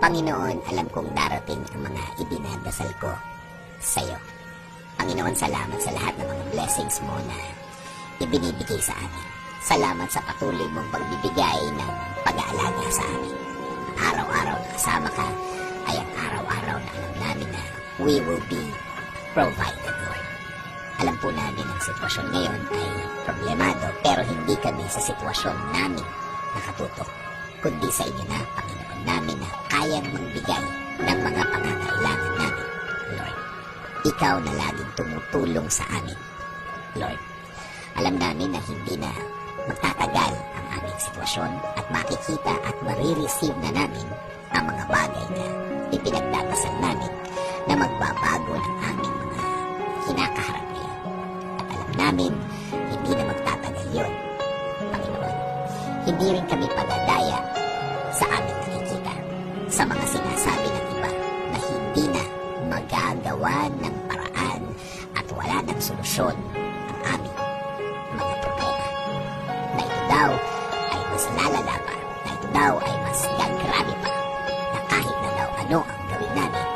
Panginoon, alam kong darating ang mga idinadasal ko sa iyo. Panginoon, salamat sa lahat ng mga blessings mo na ibinibigay sa amin. Salamat sa patuloy mong pagbibigay ng pag-aalaga sa amin. Araw-araw na kasama ka ay ang araw-araw na alam namin na we will be provided, Lord. Alam po namin ang sitwasyon ngayon ay problemado, pero hindi kami sa sitwasyon namin nakatutok, kundi sa inyo na, Panginoon namin, na kayang magbigay ng mga pangangailangan namin, Lord. Ikaw na laging tumutulong sa amin, Lord. Alam namin na hindi na magtatagal ang aming sitwasyon at makikita at marireceive na namin ang mga bagay na ipinagdadasal namin na magbabago ng aming mga kinakaharap ngayon. At alam namin, hindi na magtatagal yun, Panginoon. Hindi rin kami padadaya sa aming nakikita, sa mga sinasabi ng iba na hindi na magagawa ng paraan at wala ng solusyon ang aming mga problema. Na ito daw ay mas lalala pa, na ito daw ay mas gagrabe pa, na kahit na daw ano ang gawin namin,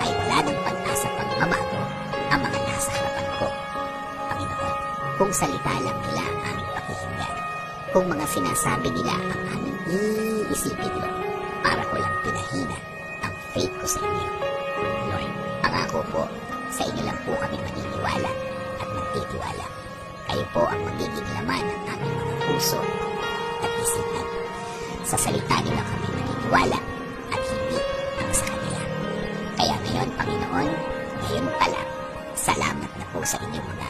ay wala ng pag-asa pang mabago ang mga nasa harapan ko. Panginoon, kung salita lang nila ang aming pakikinggan, kung mga sinasabi nila ang aming iisipin, Lord, para ko lang pinahina ang faith ko sa inyo. Lord, pangako po, sa inyo lang po kami maniniwala at magtitiwala. Kayo po ang magiging laman ng aming mga puso at isipan. Sa salita nila kami maniniwala at hindi ang sa kanila. Kaya ngayon, Panginoon, ngayon pa lang, salamat na po sa inyong mga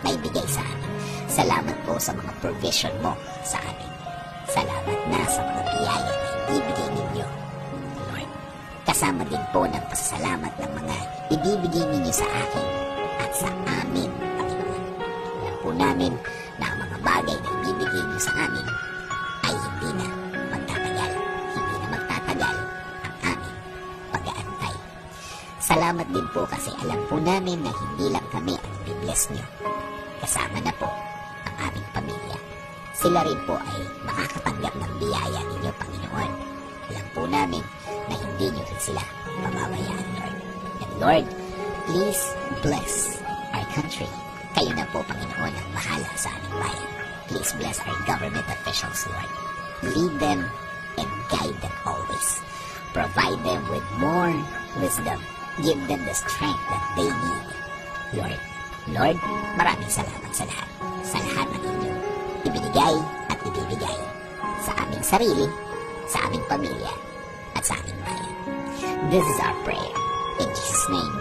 naibigay sa amin. Salamat po sa mga provision mo sa amin. Salamat na sa mga biyaya na ibibigay ninyo, Lord. Kasama din po ng pasasalamat ng mga ibibigay ninyo sa akin at sa amin, Panginoon. Alam po namin na ang mga bagay na ibibigay niyo sa amin ay hindi na magtatagal. Hindi na magtatagal ang aming pag-aantay. Salamat din po kasi alam po namin na hindi lang kami ang i-bless niyo. Kasama na po ang aming pamilya. Sila rin po ay makakatanggap ng biyaya ninyo, Panginoon. Alam po namin na hindi niyo rin sila pababayaan, Lord. And Lord, please bless our country. Kayo na po, Panginoon, ang bahala sa aming bayan. Please bless our government officials, Lord. Lead them and guide them always. Provide them with more wisdom. Give them the strength that they need, Lord. Lord, maraming salamat sa lahat. Sa lahat ng inyong ibinigay at ibibigay sa aming sarili, sa aming pamilya, at sa aming bayan. This is our prayer. In Jesus' name,